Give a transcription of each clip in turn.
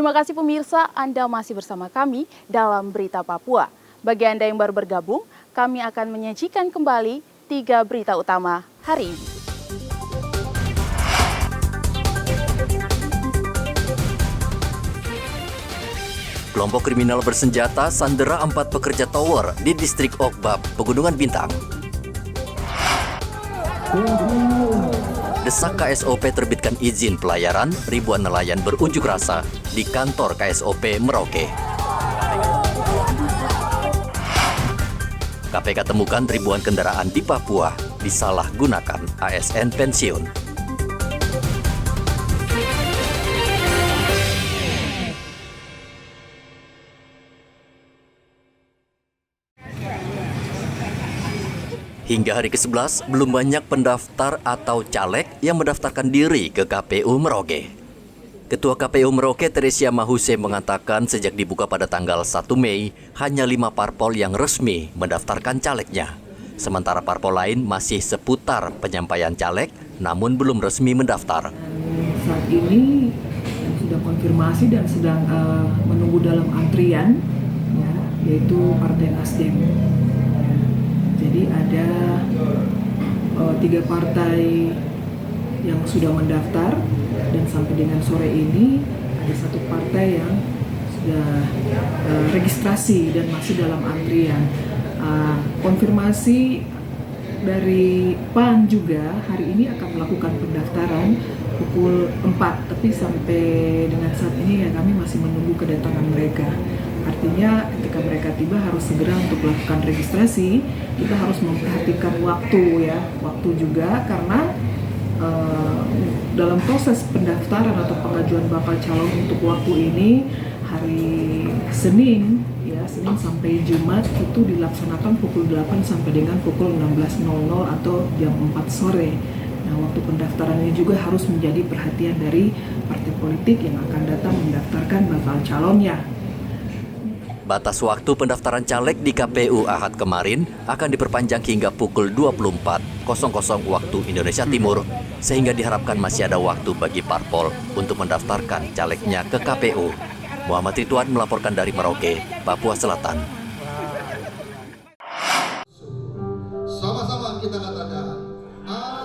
Terima kasih pemirsa, Anda masih bersama kami dalam Berita Papua. Bagi Anda yang baru bergabung, kami akan menyajikan kembali 3 berita utama hari ini. Kelompok kriminal bersenjata sandera 4 pekerja tower di distrik Okbab, Pegunungan Bintang. Desak KSOP terbitkan izin pelayaran, ribuan nelayan berunjuk rasa di kantor KSOP Merauke. KPK temukan ribuan kendaraan di Papua disalahgunakan ASN pensiun. Hingga hari ke-11, belum banyak pendaftar atau caleg yang mendaftarkan diri ke KPU Merauke. Ketua KPU Merauke, Teresia Mahuse, mengatakan sejak dibuka pada tanggal 1 Mei, hanya 5 parpol yang resmi mendaftarkan calegnya. Sementara parpol lain masih seputar penyampaian caleg, namun belum resmi mendaftar. Saat ini sudah konfirmasi dan sedang menunggu dalam antrian, ya, yaitu Partai Nasdem. Jadi ada 3 partai yang sudah mendaftar dan sampai dengan sore ini ada 1 partai yang sudah registrasi dan masih dalam antrian. Konfirmasi dari PAN juga hari ini akan melakukan pendaftaran pukul 4, tapi sampai dengan saat ini ya kami masih menunggu kedatangan mereka. Artinya ketika mereka tiba harus segera untuk melakukan registrasi. Kita harus memperhatikan waktu juga karena dalam proses pendaftaran atau pengajuan bakal calon untuk waktu ini hari Senin sampai Jumat itu dilaksanakan pukul 8 sampai dengan pukul 16.00 atau jam 4 sore. Nah, waktu pendaftaran ini juga harus menjadi perhatian dari partai politik yang akan datang mendaftarkan bakal calonnya. Batas waktu pendaftaran caleg di KPU Ahad kemarin akan diperpanjang hingga pukul 24.00 waktu Indonesia Timur, sehingga diharapkan masih ada waktu bagi parpol untuk mendaftarkan calegnya ke KPU. Muhammad Ridwan melaporkan dari Merauke, Papua Selatan. Sama-sama kita katakan.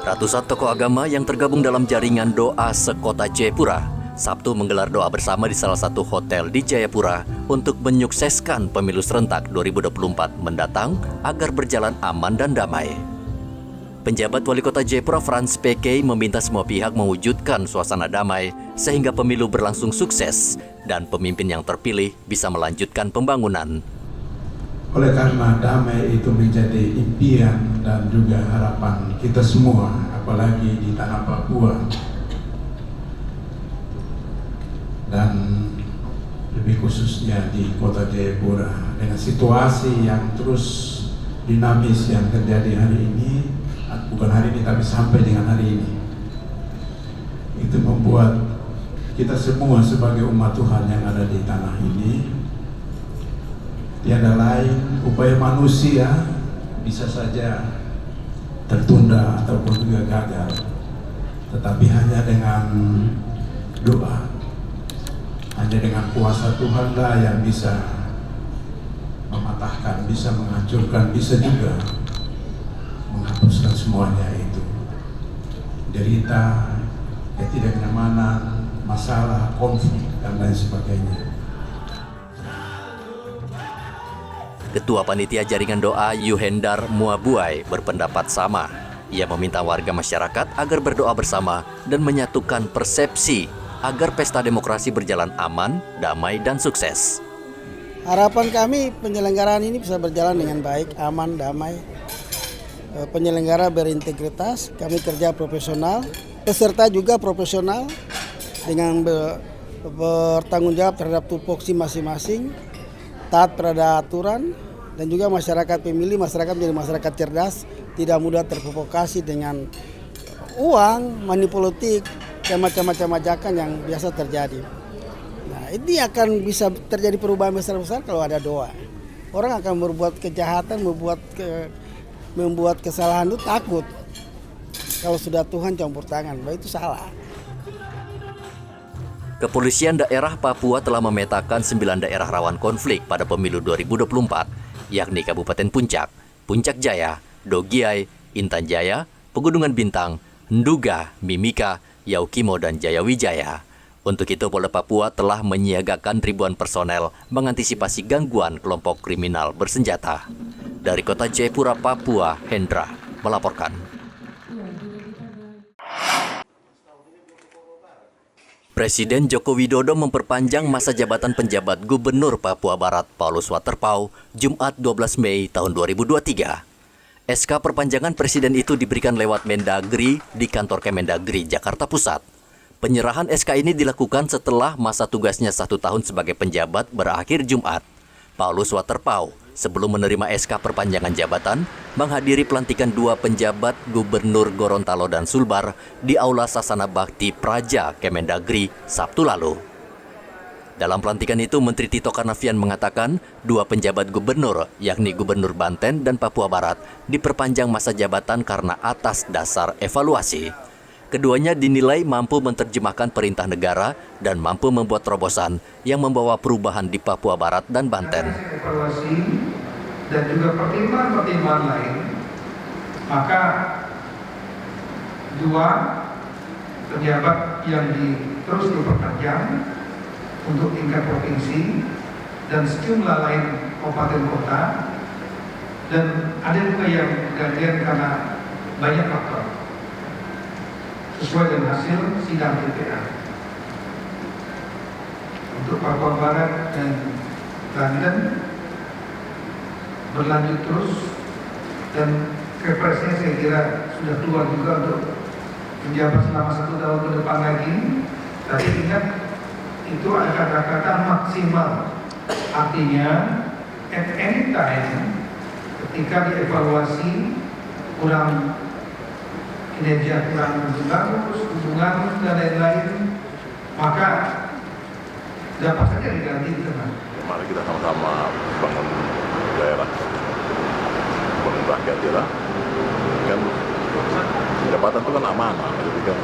Ratusan tokoh agama yang tergabung dalam jaringan doa sekota Jayapura Sabtu menggelar doa bersama di salah satu hotel di Jayapura untuk menyukseskan pemilu serentak 2024 mendatang agar berjalan aman dan damai. Penjabat Wali Kota Jayapura Frans PK meminta semua pihak mewujudkan suasana damai sehingga pemilu berlangsung sukses dan pemimpin yang terpilih bisa melanjutkan pembangunan. Oleh karena damai itu menjadi impian dan juga harapan kita semua, apalagi di tanah Papua. Dan lebih khususnya di kota Jayapura dengan situasi yang terus dinamis yang terjadi hari ini, bukan hari ini tapi sampai dengan hari ini, itu membuat kita semua sebagai umat Tuhan yang ada di tanah ini tiada lain upaya manusia bisa saja tertunda ataupun juga gagal, tetapi hanya dengan doa, hanya dengan kuasa Tuhanlah yang bisa mematahkan, bisa menghancurkan, bisa juga menghapuskan semuanya itu. Derita, ketidaknyamanan, masalah, konflik, dan lain sebagainya. Ketua Panitia Jaringan Doa Yuhendar Muabuai berpendapat sama. Ia meminta warga masyarakat agar berdoa bersama dan menyatukan persepsi agar pesta demokrasi berjalan aman, damai, dan sukses. Harapan kami penyelenggaraan ini bisa berjalan dengan baik, aman, damai. Penyelenggara berintegritas, kami kerja profesional, peserta juga profesional dengan bertanggung jawab terhadap tupoksi masing-masing, taat terhadap aturan, dan juga masyarakat pemilih, masyarakat menjadi masyarakat cerdas, tidak mudah terprovokasi dengan uang, money politik, macam-macam ajakan yang biasa terjadi. Nah, ini akan bisa terjadi perubahan besar-besar kalau ada doa. Orang akan berbuat kejahatan, membuat kesalahan itu takut. Kalau sudah Tuhan campur tangan, bahwa itu salah. Kepolisian daerah Papua telah memetakan 9 daerah rawan konflik pada pemilu 2024, yakni Kabupaten Puncak, Puncak Jaya, Dogiai, Intan Jaya, Pegunungan Bintang, Nduga, Mimika, Yaukimo, dan Jayawijaya. Untuk itu, Polda Papua telah menyiagakan ribuan personel mengantisipasi gangguan kelompok kriminal bersenjata. Dari kota Jayapura, Papua, Hendra melaporkan. Presiden Joko Widodo memperpanjang masa jabatan penjabat Gubernur Papua Barat Paulus Waterpauw Jumat 12 Mei tahun 2023. SK perpanjangan Presiden itu diberikan lewat Mendagri di kantor Kemendagri, Jakarta Pusat. Penyerahan SK ini dilakukan setelah masa tugasnya 1 tahun sebagai penjabat berakhir Jumat. Paulus Waterpauw sebelum menerima SK perpanjangan jabatan, menghadiri pelantikan 2 penjabat Gubernur Gorontalo dan Sulbar di Aula Sasana Bakti Praja Kemendagri Sabtu lalu. Dalam pelantikan itu, Menteri Tito Karnavian mengatakan 2 penjabat gubernur, yakni Gubernur Banten dan Papua Barat, diperpanjang masa jabatan karena atas dasar evaluasi. Keduanya dinilai mampu menerjemahkan perintah negara dan mampu membuat terobosan yang membawa perubahan di Papua Barat dan Banten. Evaluasi dan juga pertimbangan-pertimbangan lain, maka 2 pejabat yang terus diperpanjang untuk tingkat provinsi dan sejumlah lain kabupaten kota, dan ada juga yang gantian karena banyak faktor sesuai dengan hasil sidang TPA. Untuk Papua Barat dan Banten berlanjut terus, dan kepresnya saya kira sudah keluar juga untuk menjabat selama 1 tahun ke depan lagi. Tapi ingat, itu ada kata-kata maksimal, artinya at any time ketika dievaluasi kurang kinerja, kurang bagus, hubungan dan lain-lain, maka dapat saja diganti di tengah. Mari kita sama-sama bangun daerah, bangun rakyat ya. Kan jabatan itu kan amanah, jadi kan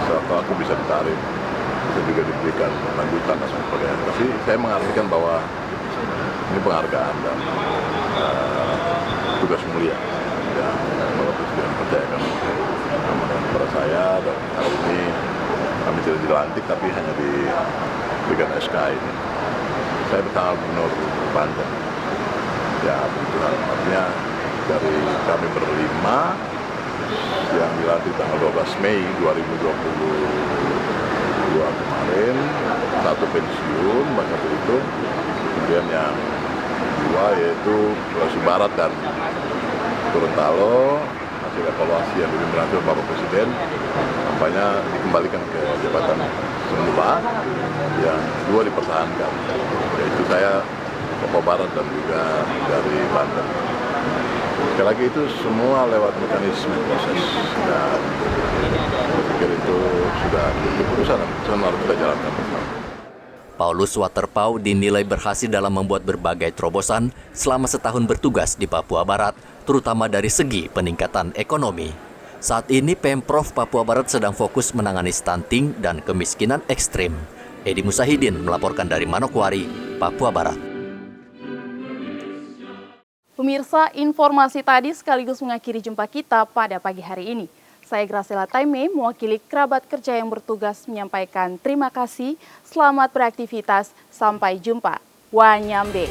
setelah aku bisa ditarik, bisa juga diberikan lanjutan dan sebagainya. Tapi saya mengartikan bahwa ini penghargaan dan tugas mulia. Ya, kalau Presiden percayakan kepada saya, dan hari ini kami tidak dilantik tapi hanya diberikan SK ini. Saya bersama Gubernur Banten. Ya, kebetulan artinya dari kami berlima yang dilantik tanggal 12 Mei 2022 kemarin, 1 pensiun, banyak itu. Kemudian yang 2 yaitu Sulawesi Barat dan Gorontalo, hasil evaluasi yang dipimpin oleh Bapak Presiden, nampaknya dikembalikan ke jabatan semula, yang 2 dipertahankan, yaitu saya Papua Barat dan juga dari Banten. Sekali lagi itu semua lewat mekanisme proses, dan saya pikir itu sudah menjadi keputusan dan keputusan harus kita jalankan bersama. Paulus Waterpauw dinilai berhasil dalam membuat berbagai terobosan selama setahun bertugas di Papua Barat, terutama dari segi peningkatan ekonomi. Saat ini Pemprov Papua Barat sedang fokus menangani stunting dan kemiskinan ekstrim. Edi Musahidin melaporkan dari Manokwari, Papua Barat. Pemirsa, informasi tadi sekaligus mengakhiri jumpa kita pada pagi hari ini. Saya Graciela Taime, mewakili kerabat kerja yang bertugas menyampaikan terima kasih, selamat beraktivitas, sampai jumpa. Wanyambe.